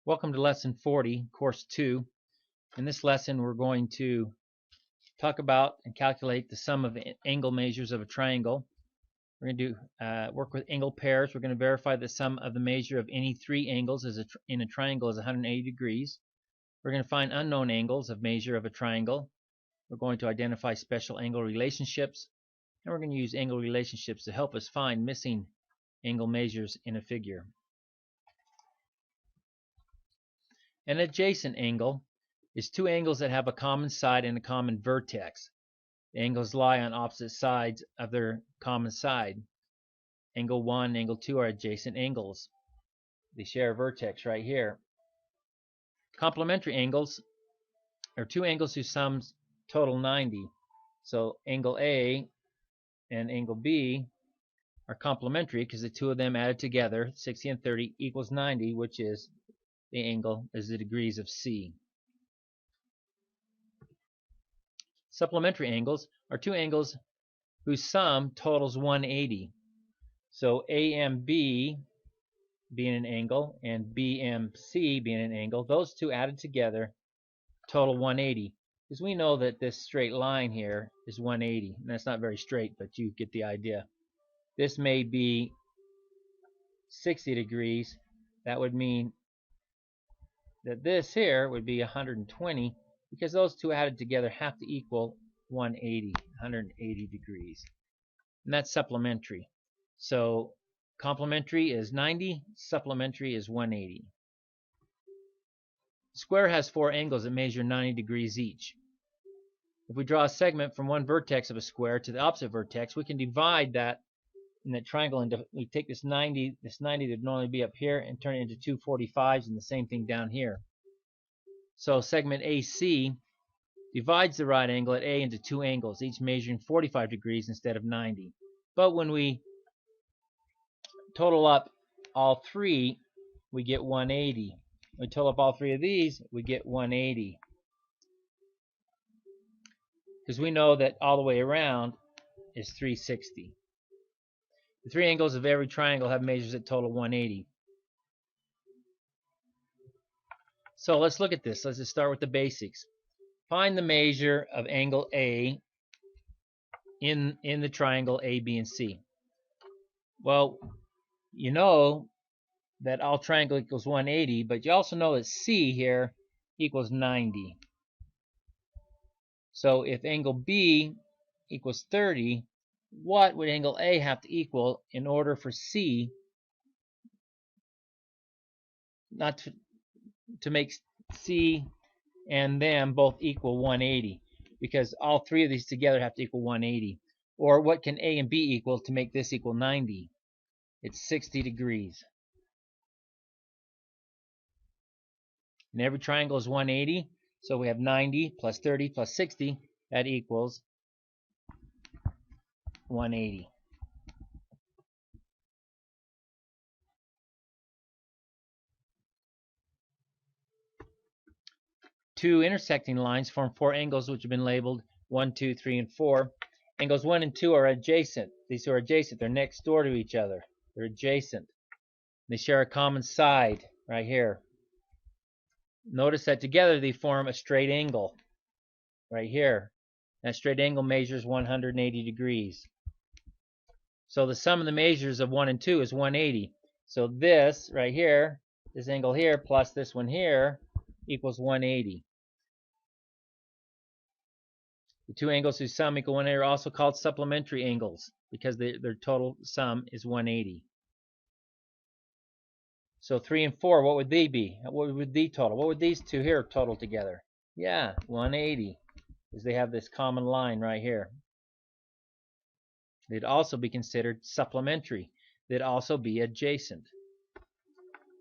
Welcome to Lesson 40, Course 2. In this lesson, we're going to talk about and calculate the sum of angle measures of a triangle. We're going to work with angle pairs. We're going to verify the sum of the measure of any three angles in a triangle is 180 degrees. We're going to find unknown angles of measure of a triangle. We're going to identify special angle relationships, and we're going to use angle relationships to help us find missing angle measures in a figure. An adjacent angle is two angles that have a common side and a common vertex. The angles lie on opposite sides of their common side. Angle 1 and angle 2 are adjacent angles. They share a vertex right here. Complementary angles are two angles whose sums total 90. So angle A and angle B are complementary because the two of them added together, 60 and 30, equals 90, which is the angle is the degrees of C. Supplementary angles are two angles whose sum totals 180. So AMB being an angle and BMC being an angle, those two added together total 180. Because we know that this straight line here is 180. And that's not very straight, but you get the idea. This may be 60 degrees. That would mean that this here would be 120 because those two added together have to equal 180 degrees. And that's supplementary. So complementary is 90, supplementary is 180. The square has four angles that measure 90 degrees each. If we draw a segment from one vertex of a square to the opposite vertex, we can divide that in that triangle into, we take this 90 that would normally be up here and turn it into two 45s, and the same thing down here. So segment AC divides the right angle at A into two angles, each measuring 45 degrees instead of 90. But when we total up all three, we get 180. We total up all three of these, we get 180. Because we know that all the way around is 360. The three angles of every triangle have measures that total 180. So let's look at this. Let's just start with the basics. Find the measure of angle A in the triangle A, B, and C. Well, you know that all triangle equals 180, but you also know that C here equals 90. So if angle B equals 30, what would angle A have to equal in order for C not to make C and them both equal 180? Because all three of these together have to equal 180. Or what can A and B equal to make this equal 90? It's 60 degrees. And every triangle is 180, so we have 90 plus 30 plus 60, that equals 180. Two intersecting lines form four angles which have been labeled 1, 2, 3, and 4. Angles 1 and 2 are adjacent. These two are adjacent. They're next door to each other. They're adjacent. They share a common side right here. Notice that together they form a straight angle right here. That straight angle measures 180 degrees. So the sum of the measures of 1 and 2 is 180. So this right here, this angle here plus this one here equals 180. The two angles whose sum equal 180 are also called supplementary angles because their total sum is 180. So 3 and 4, what would they be? What would they total? What would these two here total together? Yeah, 180, because they have this common line right here. They'd also be considered supplementary. They'd also be adjacent.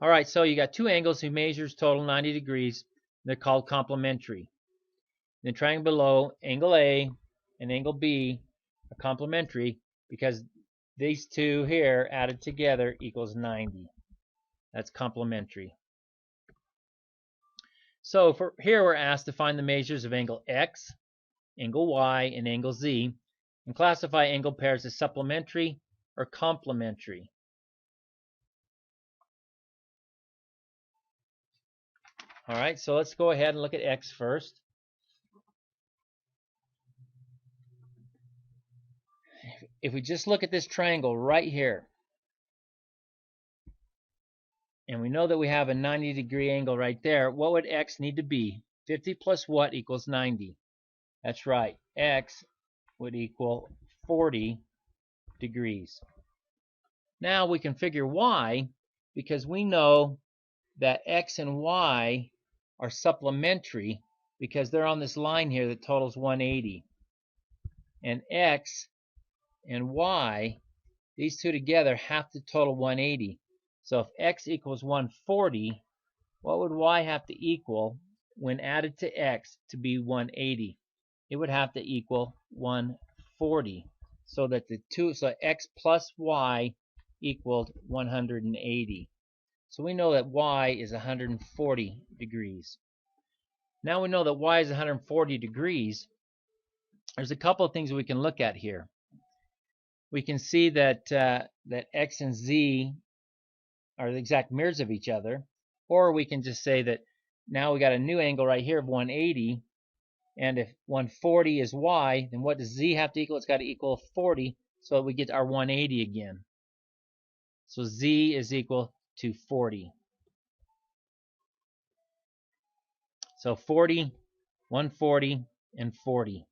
All right, so you got two angles whose measures total 90 degrees. They're called complementary. In the triangle below, angle A and angle B are complementary because these two here added together equals 90. That's complementary. So for here we're asked to find the measures of angle X, angle Y, and angle Z, and classify angle pairs as supplementary or complementary. All right, so let's go ahead and look at x first. If we just look at this triangle right here, and we know that we have a 90-degree angle right there, what would x need to be? 50 plus what equals 90? That's right, x would equal 40 degrees. Now we can figure y, because we know that x and y are supplementary because they're on this line here that totals 180. And x and y, these two together have to total 180. So if x equals 140, what would y have to equal when added to x to be 180? It would have to equal 140. So that so x plus y equaled 180. So we know that y is 140 degrees. Now we know that y is 140 degrees. There's a couple of things we can look at here. We can see that that x and z are the exact mirrors of each other, or we can just say that now we got a new angle right here of 180, and if 140 is y, then what does z have to equal? It's got to equal 40, so we get our 180 again. So z is equal to 40. So 40, 140, and 40.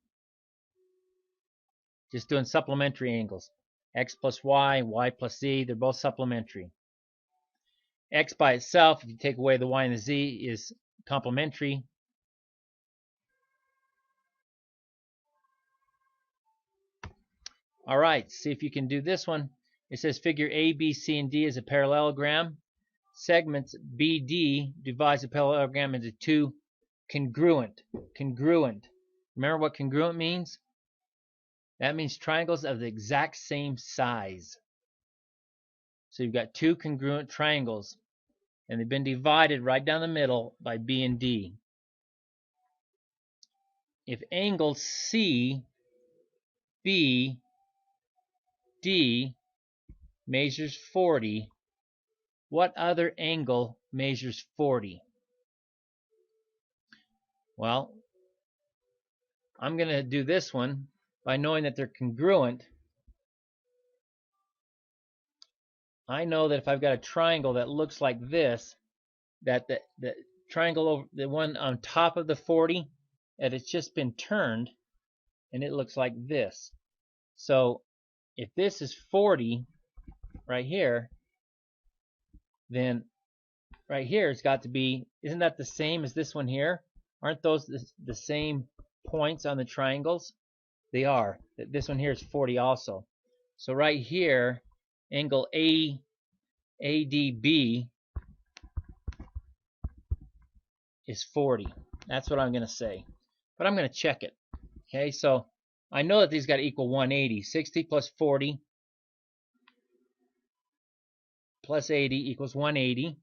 Just doing supplementary angles. X plus y, y plus z, they're both supplementary. X by itself, if you take away the y and the z, is complementary. All right, see if you can do this one. It says figure A, B, C, and D is a parallelogram. Segments BD divides the parallelogram into two congruent. Congruent. Remember what congruent means? That means triangles of the exact same size. So you've got two congruent triangles, and they've been divided right down the middle by B and D. If angle CBD measures 40, what other angle measures 40? Well, I'm going to do this one by knowing that they're congruent. I know that if I've got a triangle that looks like this, that the triangle over the one on top of the 40, and it's just been turned, and it looks like this. So if this is 40 right here, then right here it's got to be, isn't that the same as this one here? Aren't those the same points on the triangles? They are. This one here is 40 also. So right here, angle ADB is 40. That's what I'm going to say. But I'm going to check it. Okay, so I know that these got to equal 180. 60 plus 40 plus 80 equals 180.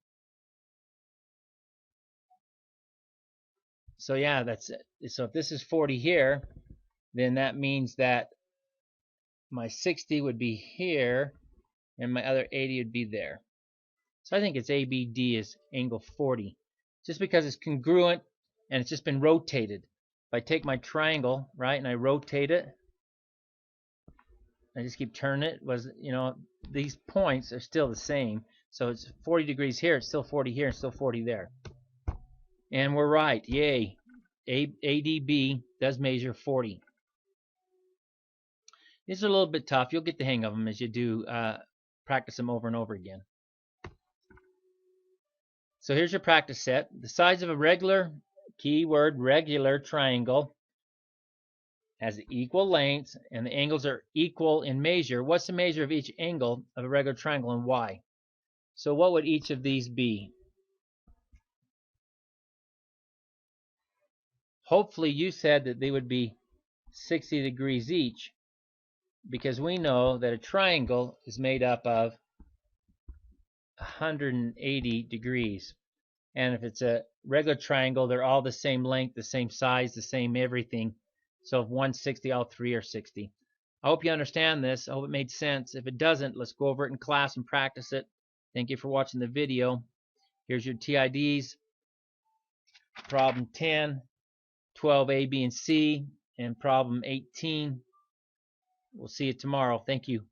So yeah, that's it. So if this is 40 here, then that means that my 60 would be here, and my other 80 would be there. So I think it's ABD is angle 40. Just because it's congruent and it's just been rotated. If I take my triangle, right, and I rotate it, I just keep turning it, these points are still the same. So it's 40 degrees here, it's still 40 here, and still 40 there. And we're right, yay. ADB does measure 40. These are a little bit tough. You'll get the hang of them as you do practice them over and over again. So here's your practice set. The sides of a regular, keyword regular triangle has equal lengths, and the angles are equal in measure. What's the measure of each angle of a regular triangle, and why? So what would each of these be? Hopefully you said that they would be 60 degrees each, because we know that a triangle is made up of 180 degrees. And if it's a regular triangle, they're all the same length, the same size, the same everything. So if one's 60, all three are 60. I hope you understand this. I hope it made sense. If it doesn't, let's go over it in class and practice it. Thank you for watching the video. Here's your TIDs. problem 10, 12, A, B, and C, and problem 18. We'll see you tomorrow. Thank you.